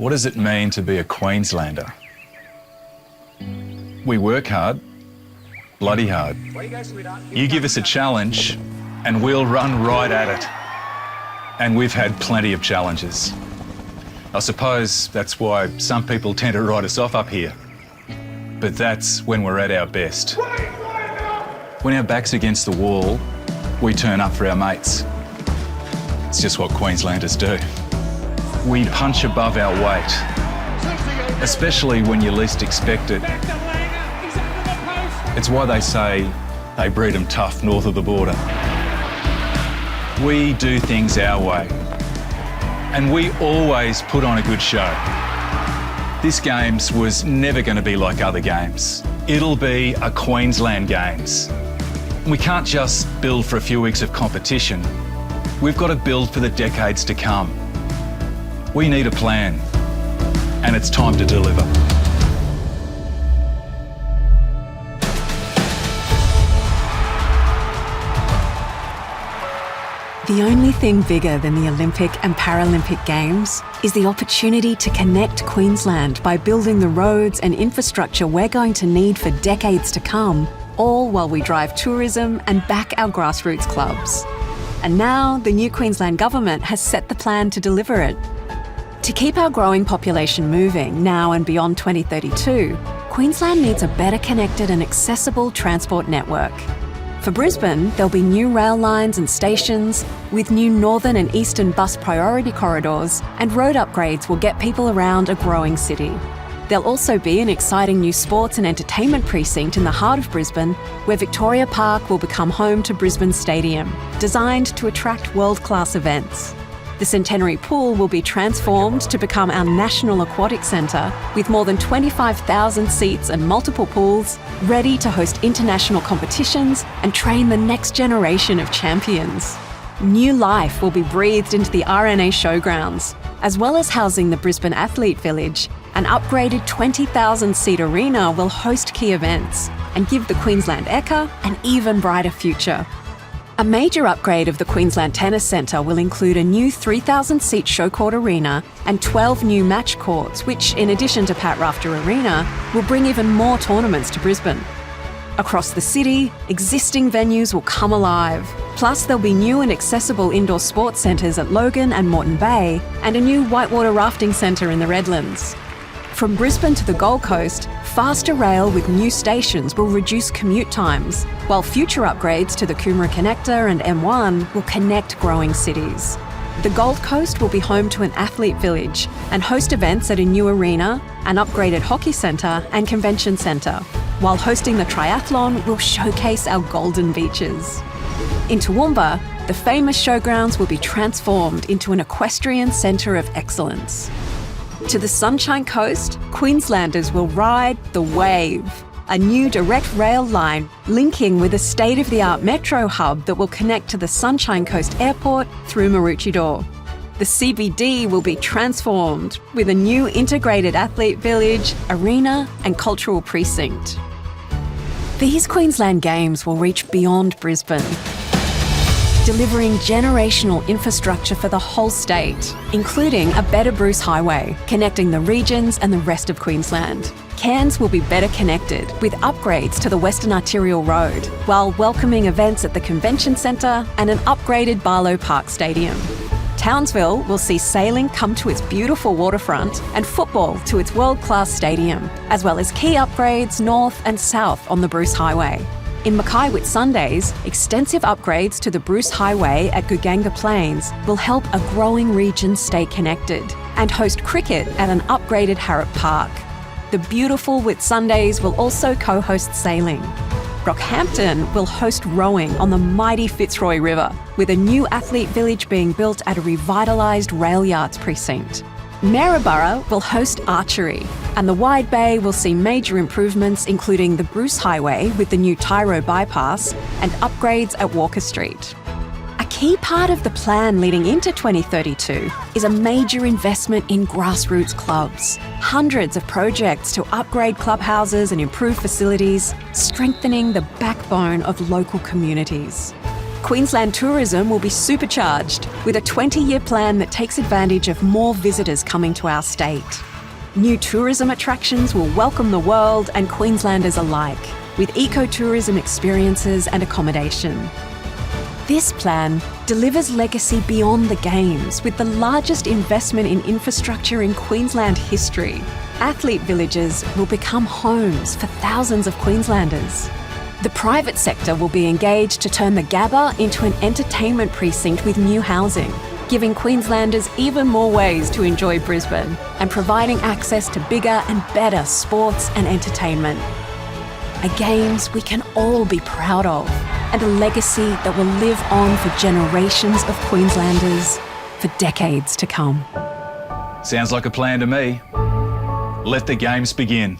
What does it mean to be a Queenslander? We work hard, bloody hard. You give us a challenge and we'll run right at it. And we've had plenty of challenges. I suppose that's why some people tend to write us off up here. But that's when we're at our best. When our back's against the wall, we turn up for our mates. It's just what Queenslanders do. We punch above our weight, especially when you least expect it. It's why they say they breed them tough north of the border. We do things our way, and we always put on a good show. This Games was never going to be like other games. It'll be a Queensland Games. We can't just build for a few weeks of competition. We've got to build for the decades to come. We need a plan, and it's time to deliver. The only thing bigger than the Olympic and Paralympic Games is the opportunity to connect Queensland by building the roads and infrastructure we're going to need for decades to come, all while we drive tourism and back our grassroots clubs. And now the new Queensland Government has set the plan to deliver it. To keep our growing population moving now and beyond 2032, Queensland needs a better connected and accessible transport network. For Brisbane, there'll be new rail lines and stations, with new northern and eastern bus priority corridors, and road upgrades will get people around a growing city. There'll also be an exciting new sports and entertainment precinct in the heart of Brisbane, where Victoria Park will become home to Brisbane Stadium, designed to attract world-class events. The Centenary Pool will be transformed to become our national aquatic centre, with more than 25,000 seats and multiple pools, ready to host international competitions and train the next generation of champions. New life will be breathed into the RNA Showgrounds, as well as housing the Brisbane Athlete Village. An upgraded 20,000-seat arena will host key events and give the Queensland Ekka an even brighter future. A major upgrade of the Queensland Tennis Centre will include a new 3,000-seat show court arena and 12 new match courts, which, in addition to Pat Rafter Arena, will bring even more tournaments to Brisbane. Across the city, existing venues will come alive. Plus, there'll be new and accessible indoor sports centres at Logan and Moreton Bay, and a new whitewater rafting centre in the Redlands. From Brisbane to the Gold Coast, faster rail with new stations will reduce commute times, while future upgrades to the Coomera Connector and M1 will connect growing cities. The Gold Coast will be home to an athlete village and host events at a new arena, an upgraded hockey centre and convention centre, while hosting the triathlon will showcase our golden beaches. In Toowoomba, the famous showgrounds will be transformed into an equestrian centre of excellence. To the Sunshine Coast, Queenslanders will ride the wave, a new direct rail line linking with a state-of-the-art metro hub that will connect to the Sunshine Coast Airport through Maroochydore. The CBD will be transformed with a new integrated athlete village, arena and cultural precinct. These Queensland Games will reach beyond Brisbane, delivering generational infrastructure for the whole state, including a better Bruce Highway, connecting the regions and the rest of Queensland. Cairns will be better connected with upgrades to the Western Arterial Road, while welcoming events at the Convention Centre and an upgraded Barlow Park Stadium. Townsville will see sailing come to its beautiful waterfront and football to its world-class stadium, as well as key upgrades north and south on the Bruce Highway. In Mackay Whitsundays, extensive upgrades to the Bruce Highway at Guganga Plains will help a growing region stay connected and host cricket at an upgraded Harrop Park. The beautiful Whitsundays will also co-host sailing. Rockhampton will host rowing on the mighty Fitzroy River, with a new athlete village being built at a revitalised rail yards precinct. Maryborough will host archery, and the Wide Bay will see major improvements, including the Bruce Highway with the new Tyro bypass and upgrades at Walker Street. A key part of the plan leading into 2032 is a major investment in grassroots clubs. Hundreds of projects to upgrade clubhouses and improve facilities, strengthening the backbone of local communities. Queensland tourism will be supercharged with a 20-year plan that takes advantage of more visitors coming to our state. New tourism attractions will welcome the world and Queenslanders alike, with ecotourism experiences and accommodation. This plan delivers legacy beyond the Games with the largest investment in infrastructure in Queensland history. Athlete villages will become homes for thousands of Queenslanders. The private sector will be engaged to turn the Gabba into an entertainment precinct with new housing, giving Queenslanders even more ways to enjoy Brisbane and providing access to bigger and better sports and entertainment. A Games we can all be proud of, and a legacy that will live on for generations of Queenslanders for decades to come. Sounds like a plan to me. Let the Games begin.